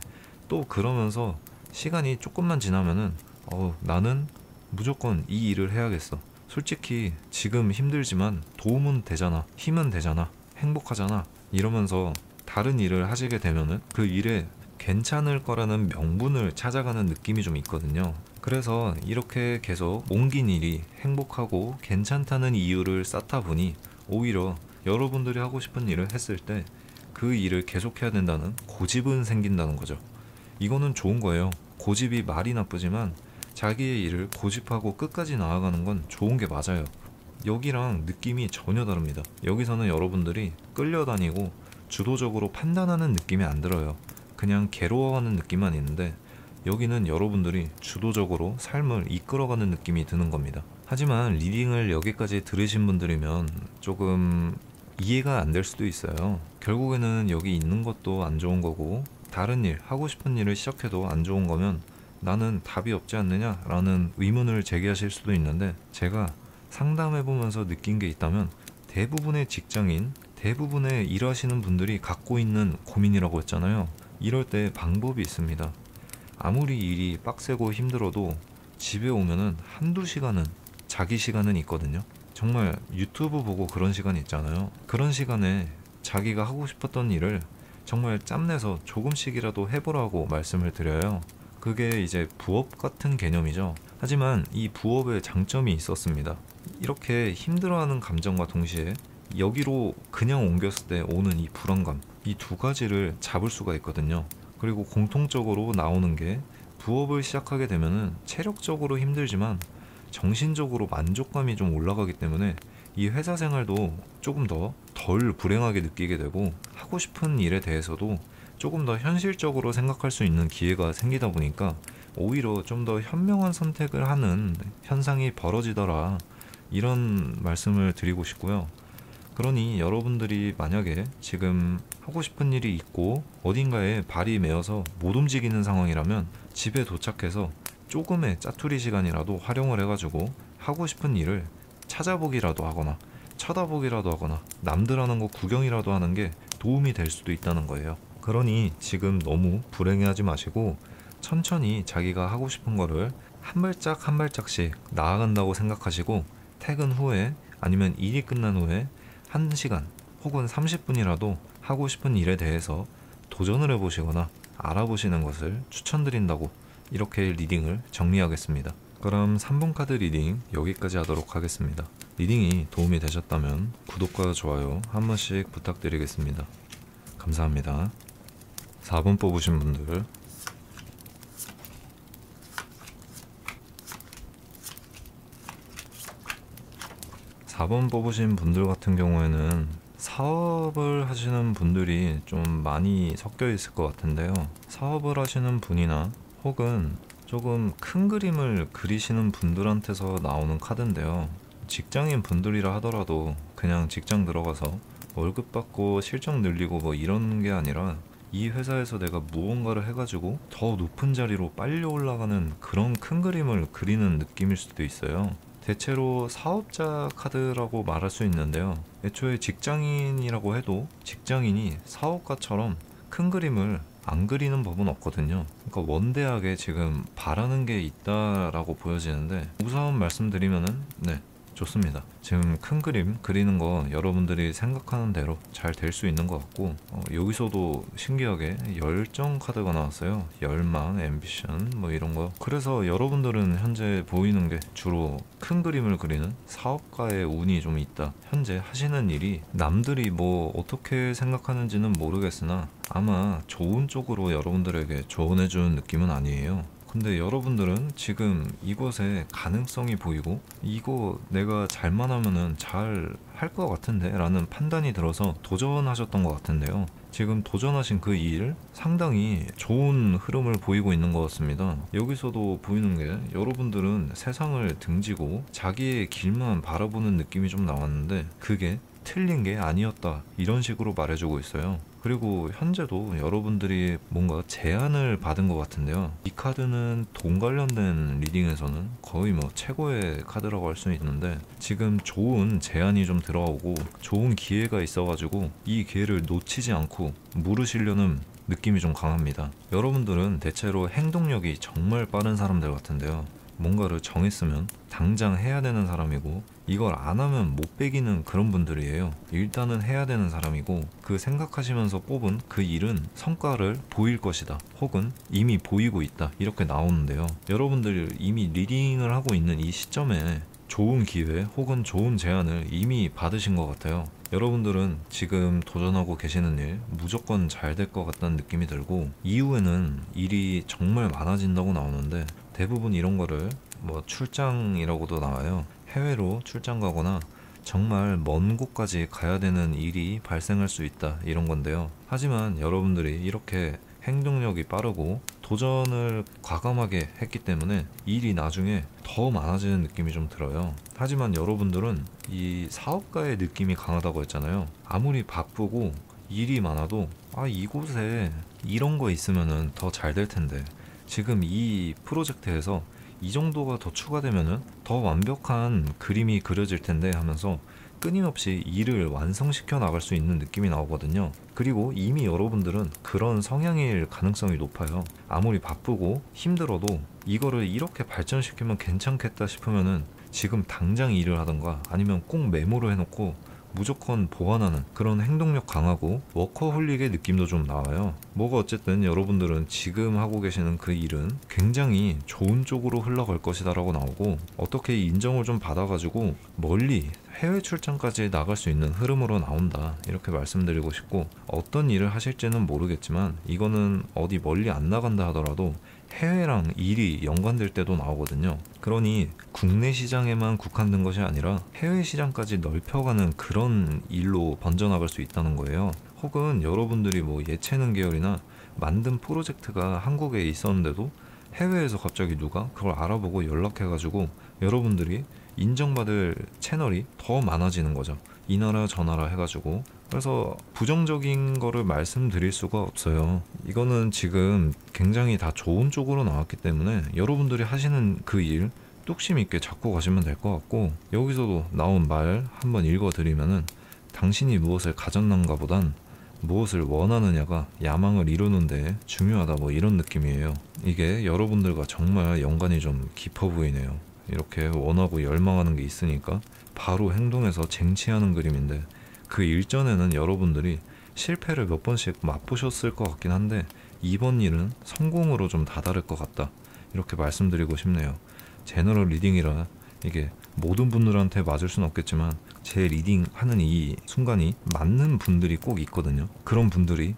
또 그러면서 시간이 조금만 지나면은 나는 무조건 이 일을 해야겠어. 솔직히 지금 힘들지만 도움은 되잖아, 힘은 되잖아, 행복하잖아, 이러면서 다른 일을 하시게 되면은 그 일에 괜찮을 거라는 명분을 찾아가는 느낌이 좀 있거든요. 그래서 이렇게 계속 옮긴 일이 행복하고 괜찮다는 이유를 쌓다 보니 오히려 여러분들이 하고 싶은 일을 했을 때 그 일을 계속해야 된다는 고집은 생긴다는 거죠. 이거는 좋은 거예요. 고집이 말이 나쁘지만 자기의 일을 고집하고 끝까지 나아가는 건 좋은 게 맞아요. 여기랑 느낌이 전혀 다릅니다. 여기서는 여러분들이 끌려다니고 주도적으로 판단하는 느낌이 안 들어요. 그냥 괴로워하는 느낌만 있는데, 여기는 여러분들이 주도적으로 삶을 이끌어가는 느낌이 드는 겁니다. 하지만 리딩을 여기까지 들으신 분들이면 조금 이해가 안 될 수도 있어요. 결국에는 여기 있는 것도 안 좋은 거고, 다른 일, 하고 싶은 일을 시작해도 안 좋은 거면 나는 답이 없지 않느냐라는 의문을 제기하실 수도 있는데, 제가 상담해보면서 느낀 게 있다면 대부분의 직장인, 대부분의 일하시는 분들이 갖고 있는 고민이라고 했잖아요. 이럴 때 방법이 있습니다. 아무리 일이 빡세고 힘들어도 집에 오면은 한두 시간은 자기 시간은 있거든요. 정말 유튜브 보고 그런 시간 있잖아요. 그런 시간에 자기가 하고 싶었던 일을 정말 짬내서 조금씩이라도 해보라고 말씀을 드려요. 그게 이제 부업 같은 개념이죠. 하지만 이 부업의 장점이 있었습니다. 이렇게 힘들어하는 감정과 동시에 여기로 그냥 옮겼을 때 오는 이 불안감, 이 두 가지를 잡을 수가 있거든요. 그리고 공통적으로 나오는 게, 부업을 시작하게 되면은 체력적으로 힘들지만 정신적으로 만족감이 좀 올라가기 때문에 이 회사 생활도 조금 더 덜 불행하게 느끼게 되고, 하고 싶은 일에 대해서도 조금 더 현실적으로 생각할 수 있는 기회가 생기다 보니까 오히려 좀 더 현명한 선택을 하는 현상이 벌어지더라, 이런 말씀을 드리고 싶고요. 그러니 여러분들이 만약에 지금 하고 싶은 일이 있고 어딘가에 발이 메어서 못 움직이는 상황이라면 집에 도착해서 조금의 짜투리 시간이라도 활용을 해가지고 하고 싶은 일을 찾아보기라도 하거나 쳐다보기라도 하거나 남들 하는 거 구경이라도 하는 게 도움이 될 수도 있다는 거예요. 그러니 지금 너무 불행해하지 마시고 천천히 자기가 하고 싶은 거를 한 발짝 한 발짝씩 나아간다고 생각하시고, 퇴근 후에 아니면 일이 끝난 후에 1시간 혹은 30분이라도 하고 싶은 일에 대해서 도전을 해보시거나 알아보시는 것을 추천드린다고, 이렇게 리딩을 정리하겠습니다. 그럼 3번 카드 리딩 여기까지 하도록 하겠습니다. 리딩이 도움이 되셨다면 구독과 좋아요 한 번씩 부탁드리겠습니다. 감사합니다. 4번 뽑으신 분들, 같은 경우에는 사업을 하시는 분들이 좀 많이 섞여 있을 것 같은데요. 사업을 하시는 분이나 혹은 조금 큰 그림을 그리시는 분들한테서 나오는 카드인데요. 직장인 분들이라 하더라도 그냥 직장 들어가서 월급 받고 실적 늘리고 뭐 이런 게 아니라 이 회사에서 내가 무언가를 해가지고 더 높은 자리로 빨리 올라가는 그런 큰 그림을 그리는 느낌일 수도 있어요. 대체로 사업자 카드라고 말할 수 있는데요. 애초에 직장인이라고 해도 직장인이 사업가처럼 큰 그림을 안 그리는 법은 없거든요. 그러니까 원대하게 지금 바라는 게 있다라고 보여지는데, 우선 말씀드리면은 좋습니다. 지금 큰 그림 그리는 거 여러분들이 생각하는 대로 잘 될 수 있는 것 같고, 여기서도 신기하게 열정 카드가 나왔어요. 열망, 앰비션 뭐 이런 거. 그래서 여러분들은 현재 보이는 게 주로 큰 그림을 그리는 사업가의 운이 좀 있다. 현재 하시는 일이 남들이 뭐 어떻게 생각하는지는 모르겠으나 아마 좋은 쪽으로 여러분들에게 조언해주는 느낌은 아니에요. 근데 여러분들은 지금 이것에 가능성이 보이고, 이거 내가 잘만 하면은 잘 할 것 같은데 라는 판단이 들어서 도전하셨던 것 같은데요. 지금 도전하신 그 일 상당히 좋은 흐름을 보이고 있는 것 같습니다. 여기서도 보이는 게 여러분들은 세상을 등지고 자기의 길만 바라보는 느낌이 좀 나왔는데 그게 틀린 게 아니었다, 이런 식으로 말해주고 있어요. 그리고 현재도 여러분들이 뭔가 제안을 받은 것 같은데요. 이 카드는 돈 관련된 리딩에서는 거의 뭐 최고의 카드라고 할 수 있는데 지금 좋은 제안이 좀 들어오고 좋은 기회가 있어가지고 이 기회를 놓치지 않고 물으시려는 느낌이 좀 강합니다. 여러분들은 대체로 행동력이 정말 빠른 사람들 같은데요. 뭔가를 정했으면 당장 해야 되는 사람이고 이걸 안 하면 못 배기는 그런 분들이에요. 일단은 해야 되는 사람이고 그 생각하시면서 뽑은 그 일은 성과를 보일 것이다, 혹은 이미 보이고 있다, 이렇게 나오는데요. 여러분들 이미 리딩을 하고 있는 이 시점에 좋은 기회 혹은 좋은 제안을 이미 받으신 것 같아요. 여러분들은 지금 도전하고 계시는 일 무조건 잘 될 것 같다는 느낌이 들고 이후에는 일이 정말 많아진다고 나오는데 대부분 이런 거를 뭐 출장이라고도 나와요. 해외로 출장 가거나 정말 먼 곳까지 가야 되는 일이 발생할 수 있다, 이런 건데요. 하지만 여러분들이 이렇게 행동력이 빠르고 도전을 과감하게 했기 때문에 일이 나중에 더 많아지는 느낌이 좀 들어요. 하지만 여러분들은 이 사업가의 느낌이 강하다고 했잖아요. 아무리 바쁘고 일이 많아도 이곳에 이런 거 있으면은 더 잘 될 텐데, 지금 이 프로젝트에서 이 정도가 더 추가되면은 더 완벽한 그림이 그려질 텐데 하면서 끊임없이 일을 완성시켜 나갈 수 있는 느낌이 나오거든요. 그리고 이미 여러분들은 그런 성향일 가능성이 높아요. 아무리 바쁘고 힘들어도 이거를 이렇게 발전시키면 괜찮겠다 싶으면은 지금 당장 일을 하던가 아니면 꼭 메모를 해놓고 무조건 보완하는 그런 행동력 강하고 워커홀릭의 느낌도 좀 나와요. 뭐가 어쨌든 여러분들은 지금 하고 계시는 그 일은 굉장히 좋은 쪽으로 흘러갈 것이다 라고 나오고, 어떻게 인정을 좀 받아가지고 멀리 해외 출장까지 나갈 수 있는 흐름으로 나온다, 이렇게 말씀드리고 싶고, 어떤 일을 하실지는 모르겠지만 이거는 어디 멀리 안 나간다 하더라도 해외랑 일이 연관될 때도 나오거든요. 그러니 국내 시장에만 국한된 것이 아니라 해외 시장까지 넓혀가는 그런 일로 번져나갈 수 있다는 거예요. 혹은 여러분들이 뭐 예체능 계열이나 만든 프로젝트가 한국에 있었는데도 해외에서 갑자기 누가 그걸 알아보고 연락해가지고 여러분들이 인정받을 채널이 더 많아지는 거죠. 이 나라 저 나라 해가지고. 그래서 부정적인 거를 말씀드릴 수가 없어요. 이거는 지금 굉장히 다 좋은 쪽으로 나왔기 때문에 여러분들이 하시는 그 일 뚝심 있게 잡고 가시면 될 것 같고, 여기서도 나온 말 한번 읽어드리면은 당신이 무엇을 가졌는가 보단 무엇을 원하느냐가 야망을 이루는데 중요하다, 뭐 이런 느낌이에요. 이게 여러분들과 정말 연관이 좀 깊어 보이네요. 이렇게 원하고 열망하는 게 있으니까 바로 행동해서 쟁취하는 그림인데, 그 일전에는 여러분들이 실패를 몇 번씩 맛보셨을 것 같긴 한데 이번 일은 성공으로 좀 다다를 것 같다, 이렇게 말씀드리고 싶네요. 제너럴 리딩이라 이게 모든 분들한테 맞을 순 없겠지만 제 리딩 하는 이 순간이 맞는 분들이 꼭 있거든요. 그런 분들이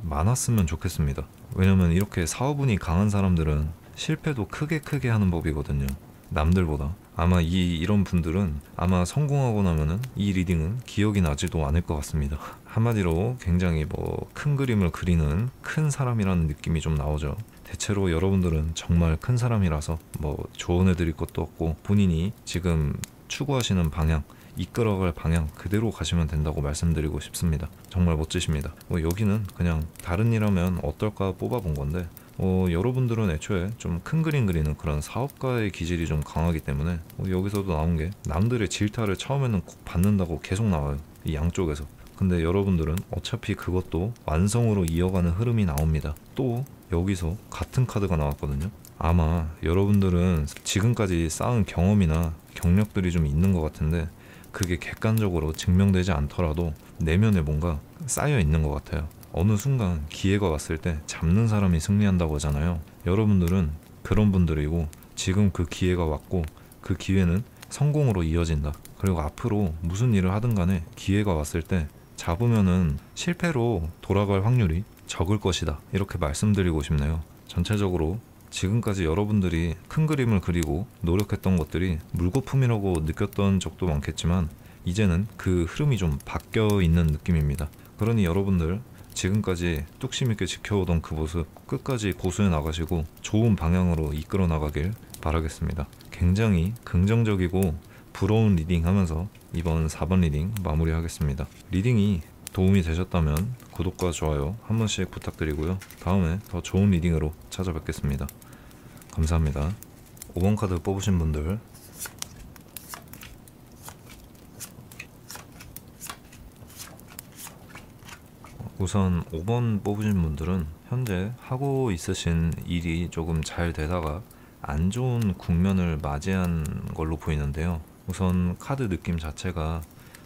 많았으면 좋겠습니다. 왜냐면 이렇게 사업운이 강한 사람들은 실패도 크게 하는 법이거든요, 남들보다. 아마 이런 분들은 아마 성공하고 나면은 이 리딩은 기억이 나지도 않을 것 같습니다. 한마디로 굉장히 뭐 큰 그림을 그리는 큰 사람이라는 느낌이 좀 나오죠. 대체로 여러분들은 정말 큰 사람이라서 뭐 조언해 드릴 것도 없고 본인이 지금 추구하시는 방향, 이끌어갈 방향 그대로 가시면 된다고 말씀드리고 싶습니다. 정말 멋지십니다. 여기는 그냥 다른 일 하면 어떨까 뽑아본 건데 여러분들은 애초에 좀 큰 그림 그리는 그런 사업가의 기질이 좀 강하기 때문에 여기서도 나온 게 남들의 질타를 처음에는 꼭 받는다고 계속 나와요, 이 양쪽에서. 근데 여러분들은 어차피 그것도 완성으로 이어가는 흐름이 나옵니다. 또 여기서 같은 카드가 나왔거든요. 아마 여러분들은 지금까지 쌓은 경험이나 경력들이 좀 있는 것 같은데 그게 객관적으로 증명되지 않더라도 내면에 뭔가 쌓여 있는 것 같아요. 어느 순간 기회가 왔을 때 잡는 사람이 승리한다고 하잖아요. 여러분들은 그런 분들이고 지금 그 기회가 왔고 그 기회는 성공으로 이어진다. 그리고 앞으로 무슨 일을 하든 간에 기회가 왔을 때 잡으면은 실패로 돌아갈 확률이 적을 것이다, 이렇게 말씀드리고 싶네요. 전체적으로 지금까지 여러분들이 큰 그림을 그리고 노력했던 것들이 물거품이라고 느꼈던 적도 많겠지만 이제는 그 흐름이 좀 바뀌어 있는 느낌입니다. 그러니 여러분들 지금까지 뚝심 있게 지켜오던 그 모습 끝까지 고수해 나가시고 좋은 방향으로 이끌어 나가길 바라겠습니다. 굉장히 긍정적이고 부러운 리딩 하면서 이번 4번 리딩 마무리하겠습니다. 리딩이 도움이 되셨다면 구독과 좋아요 한 번씩 부탁드리고요. 다음에 더 좋은 리딩으로 찾아뵙겠습니다. 감사합니다. 5번 카드 뽑으신 분들, 우선 5번 뽑으신 분들은 현재 하고 있으신 일이 조금 잘 되다가 안 좋은 국면을 맞이한 걸로 보이는데요. 우선 카드 느낌 자체가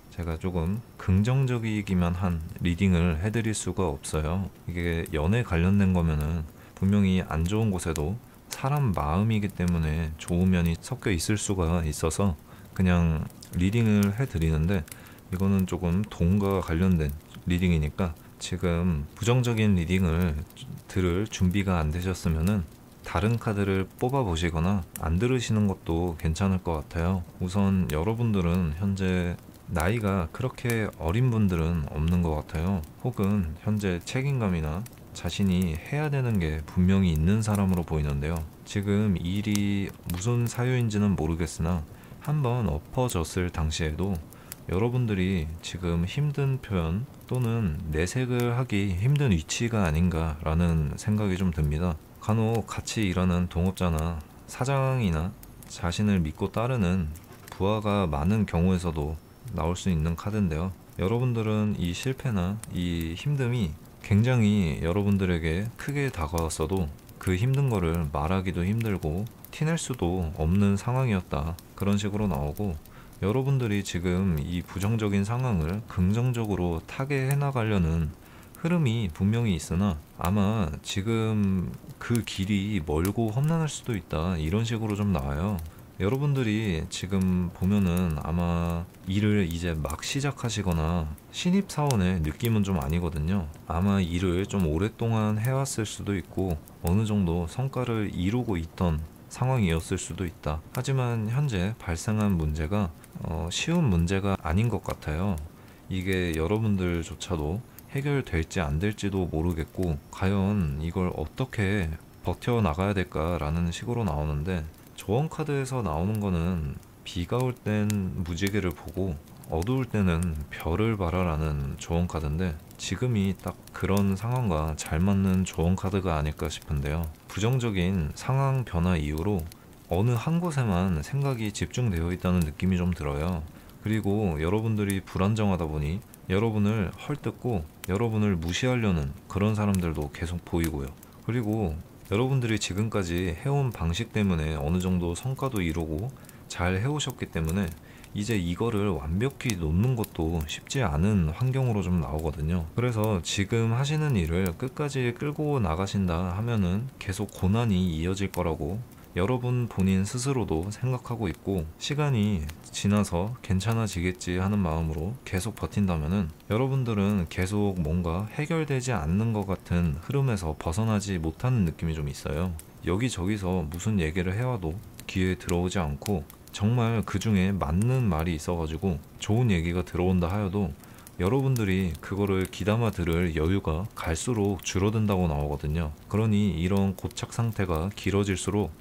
제가 조금 긍정적이기만 한 리딩을 해드릴 수가 없어요. 이게 연애 관련된 거면은 분명히 안 좋은 곳에도 사람 마음이기 때문에 좋은 면이 섞여 있을 수가 있어서 그냥 리딩을 해드리는데, 이거는 조금 돈과 관련된 리딩이니까 지금 부정적인 리딩을 들을 준비가 안 되셨으면은 다른 카드를 뽑아 보시거나 안 들으시는 것도 괜찮을 것 같아요. 우선 여러분들은 현재 나이가 그렇게 어린 분들은 없는 것 같아요. 혹은 현재 책임감이나 자신이 해야 되는 게 분명히 있는 사람으로 보이는데요. 지금 일이 무슨 사유인지는 모르겠으나 한번 엎어졌을 당시에도 여러분들이 지금 힘든 표현 또는 내색을 하기 힘든 위치가 아닌가라는 생각이 좀 듭니다. 간혹 같이 일하는 동업자나 사장이나 자신을 믿고 따르는 부하가 많은 경우에서도 나올 수 있는 카드인데요. 여러분들은 이 실패나 이 힘듦이 굉장히 여러분들에게 크게 다가왔어도 그 힘든 거를 말하기도 힘들고 티낼 수도 없는 상황이었다, 그런 식으로 나오고, 여러분들이 지금 이 부정적인 상황을 긍정적으로 타개해 나가려는 흐름이 분명히 있으나 아마 지금 그 길이 멀고 험난할 수도 있다, 이런 식으로 좀 나와요. 여러분들이 지금 보면은 아마 일을 이제 막 시작하시거나 신입사원의 느낌은 좀 아니거든요. 아마 일을 좀 오랫동안 해왔을 수도 있고 어느 정도 성과를 이루고 있던 상황이었을 수도 있다. 하지만 현재 발생한 문제가 쉬운 문제가 아닌 것 같아요. 이게 여러분들조차도 해결될지 안 될지도 모르겠고 과연 이걸 어떻게 버텨나가야 될까라는 식으로 나오는데, 조언 카드에서 나오는 거는 비가 올 땐 무지개를 보고 어두울 때는 별을 봐라라는 조언 카드인데, 지금이 딱 그런 상황과 잘 맞는 조언 카드가 아닐까 싶은데요. 부정적인 상황 변화 이후로 어느 한 곳에만 생각이 집중되어 있다는 느낌이 좀 들어요. 그리고 여러분들이 불안정하다 보니 여러분을 헐뜯고 여러분을 무시하려는 그런 사람들도 계속 보이고요. 그리고 여러분들이 지금까지 해온 방식 때문에 어느 정도 성과도 이루고 잘 해오셨기 때문에 이제 이거를 완벽히 놓는 것도 쉽지 않은 환경으로 좀 나오거든요. 그래서 지금 하시는 일을 끝까지 끌고 나가신다 하면은 계속 고난이 이어질 거라고 여러분 본인 스스로도 생각하고 있고, 시간이 지나서 괜찮아지겠지 하는 마음으로 계속 버틴다면은 여러분들은 계속 뭔가 해결되지 않는 것 같은 흐름에서 벗어나지 못하는 느낌이 좀 있어요. 여기저기서 무슨 얘기를 해와도 귀에 들어오지 않고, 정말 그 중에 맞는 말이 있어가지고 좋은 얘기가 들어온다 하여도 여러분들이 그거를 귀담아 들을 여유가 갈수록 줄어든다고 나오거든요. 그러니 이런 고착 상태가 길어질수록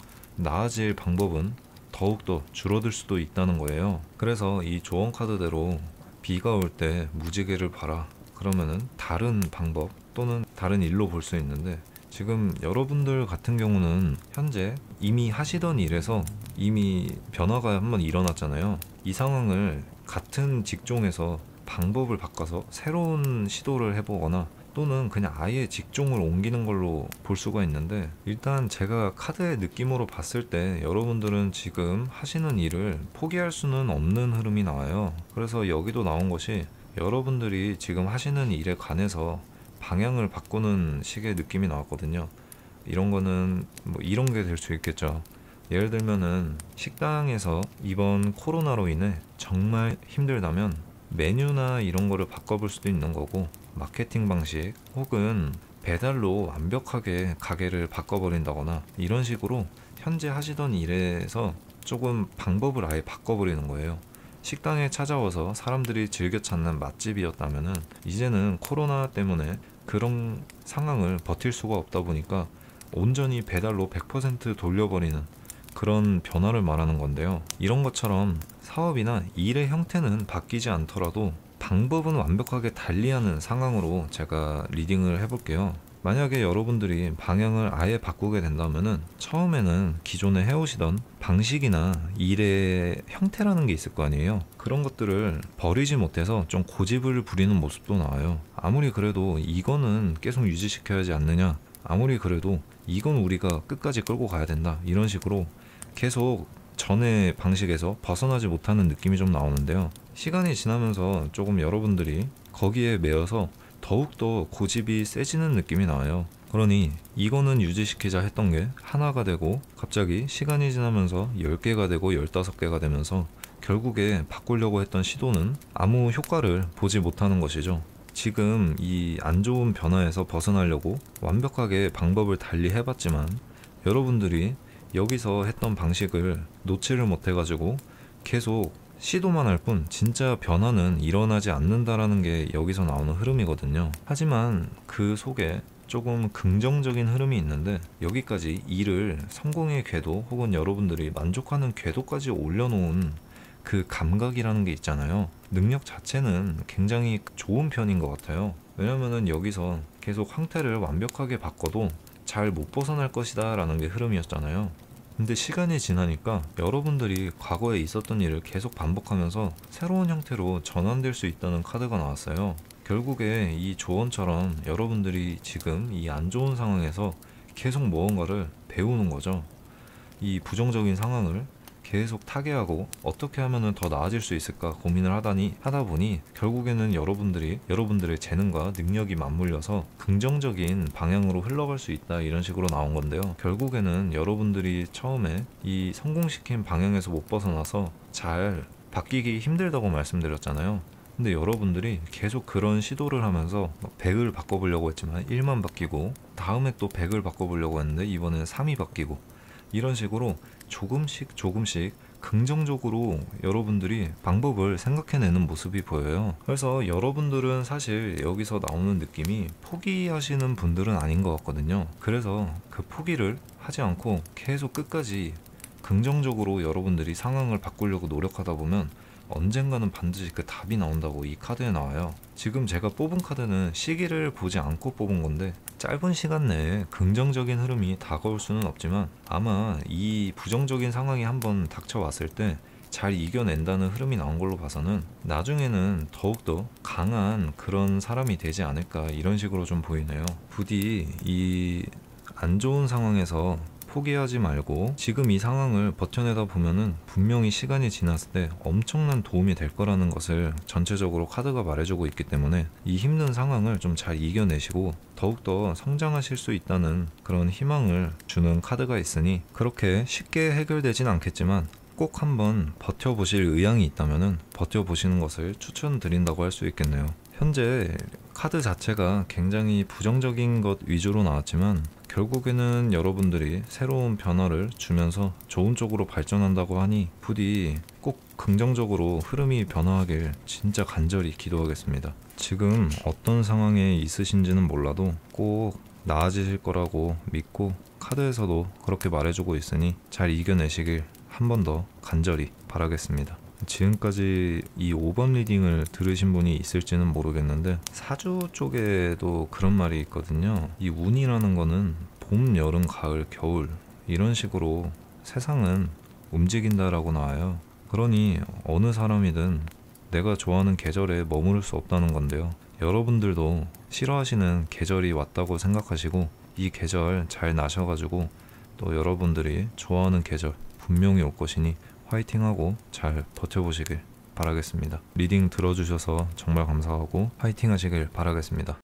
나아질 방법은 더욱더 줄어들 수도 있다는 거예요. 그래서 이 조언 카드대로 비가 올 때 무지개를 봐라, 그러면은 다른 방법 또는 다른 일로 볼 수 있는데, 지금 여러분들 같은 경우는 현재 이미 하시던 일에서 이미 변화가 한번 일어났잖아요. 이 상황을 같은 직종에서 방법을 바꿔서 새로운 시도를 해보거나 또는 그냥 아예 직종을 옮기는 걸로 볼 수가 있는데, 일단 제가 카드의 느낌으로 봤을 때 여러분들은 지금 하시는 일을 포기할 수는 없는 흐름이 나와요. 그래서 여기도 나온 것이 여러분들이 지금 하시는 일에 관해서 방향을 바꾸는 식의 느낌이 나왔거든요. 이런 거는 뭐 이런 게 될 수 있겠죠. 예를 들면은 식당에서 이번 코로나로 인해 정말 힘들다면 메뉴나 이런 거를 바꿔볼 수도 있는 거고, 마케팅 방식 혹은 배달로 완벽하게 가게를 바꿔버린다거나 이런 식으로 현재 하시던 일에서 조금 방법을 아예 바꿔버리는 거예요. 식당에 찾아와서 사람들이 즐겨 찾는 맛집이었다면은 이제는 코로나 때문에 그런 상황을 버틸 수가 없다 보니까 온전히 배달로 100% 돌려버리는 그런 변화를 말하는 건데요. 이런 것처럼 사업이나 일의 형태는 바뀌지 않더라도 방법은 완벽하게 달리하는 상황으로 제가 리딩을 해볼게요. 만약에 여러분들이 방향을 아예 바꾸게 된다면은 처음에는 기존에 해오시던 방식이나 일의 형태라는 게 있을 거 아니에요. 그런 것들을 버리지 못해서 좀 고집을 부리는 모습도 나와요. 아무리 그래도 이거는 계속 유지시켜야지 않느냐, 아무리 그래도 이건 우리가 끝까지 끌고 가야 된다, 이런 식으로 계속 전의 방식에서 벗어나지 못하는 느낌이 좀 나오는데요. 시간이 지나면서 조금 여러분들이 거기에 매여서 더욱더 고집이 세지는 느낌이 나와요. 그러니 이거는 유지시키자 했던 게 하나가 되고 갑자기 시간이 지나면서 10개가 되고 15개가 되면서 결국에 바꾸려고 했던 시도는 아무 효과를 보지 못하는 것이죠. 지금 이 안 좋은 변화에서 벗어나려고 완벽하게 방법을 달리 해봤지만 여러분들이 여기서 했던 방식을 놓지를 못해가지고 계속 시도만 할 뿐 진짜 변화는 일어나지 않는다라는 게 여기서 나오는 흐름이거든요. 하지만 그 속에 조금 긍정적인 흐름이 있는데 여기까지 일을 성공의 궤도 혹은 여러분들이 만족하는 궤도까지 올려놓은 그 감각이라는 게 있잖아요. 능력 자체는 굉장히 좋은 편인 것 같아요. 왜냐면은 여기서 계속 형태를 완벽하게 바꿔도 잘 못 벗어날 것이다 라는 게 흐름이었잖아요. 근데 시간이 지나니까 여러분들이 과거에 있었던 일을 계속 반복하면서 새로운 형태로 전환될 수 있다는 카드가 나왔어요. 결국에 이 조언처럼 여러분들이 지금 이 안 좋은 상황에서 계속 무언가를 배우는 거죠. 이 부정적인 상황을 계속 타개하고 어떻게 하면 더 나아질 수 있을까 고민을 하다 보니 결국에는 여러분들의 재능과 능력이 맞물려서 긍정적인 방향으로 흘러갈 수 있다, 이런 식으로 나온 건데요. 결국에는 여러분들이 처음에 이 성공시킨 방향에서 못 벗어나서 잘 바뀌기 힘들다고 말씀드렸잖아요. 근데 여러분들이 계속 그런 시도를 하면서 100을 바꿔보려고 했지만 1만 바뀌고, 다음에 또 100을 바꿔보려고 했는데 이번엔 3이 바뀌고, 이런 식으로 조금씩 긍정적으로 여러분들이 방법을 생각해내는 모습이 보여요. 그래서 여러분들은 사실 여기서 나오는 느낌이 포기하시는 분들은 아닌 것 같거든요. 그래서 그 포기를 하지 않고 계속 끝까지 긍정적으로 여러분들이 상황을 바꾸려고 노력하다 보면 언젠가는 반드시 그 답이 나온다고 이 카드에 나와요. 지금 제가 뽑은 카드는 시기를 보지 않고 뽑은 건데 짧은 시간 내에 긍정적인 흐름이 다가올 수는 없지만 아마 이 부정적인 상황이 한번 닥쳐왔을 때 잘 이겨낸다는 흐름이 나온 걸로 봐서는 나중에는 더욱더 강한 그런 사람이 되지 않을까, 이런 식으로 좀 보이네요. 부디 이 안 좋은 상황에서 포기하지 말고 지금 이 상황을 버텨내다 보면은 분명히 시간이 지났을 때 엄청난 도움이 될 거라는 것을 전체적으로 카드가 말해주고 있기 때문에 이 힘든 상황을 좀 잘 이겨내시고 더욱더 성장하실 수 있다는 그런 희망을 주는 카드가 있으니 그렇게 쉽게 해결되진 않겠지만 꼭 한번 버텨보실 의향이 있다면은 버텨보시는 것을 추천드린다고 할 수 있겠네요. 현재 카드 자체가 굉장히 부정적인 것 위주로 나왔지만 결국에는 여러분들이 새로운 변화를 주면서 좋은 쪽으로 발전한다고 하니 부디 꼭 긍정적으로 흐름이 변화하길 진짜 간절히 기도하겠습니다. 지금 어떤 상황에 있으신지는 몰라도 꼭 나아지실 거라고 믿고 카드에서도 그렇게 말해주고 있으니 잘 이겨내시길 한 번 더 간절히 바라겠습니다. 지금까지 이 5번 리딩을 들으신 분이 있을지는 모르겠는데 사주 쪽에도 그런 말이 있거든요. 이 운이라는 거는 봄, 여름, 가을, 겨울 이런 식으로 세상은 움직인다라고 나와요. 그러니 어느 사람이든 내가 좋아하는 계절에 머무를 수 없다는 건데요. 여러분들도 싫어하시는 계절이 왔다고 생각하시고 이 계절 잘 나셔가지고 또 여러분들이 좋아하는 계절 분명히 올 것이니 화이팅하고 잘 버텨보시길 바라겠습니다. 리딩 들어주셔서 정말 감사하고 화이팅 하시길 바라겠습니다.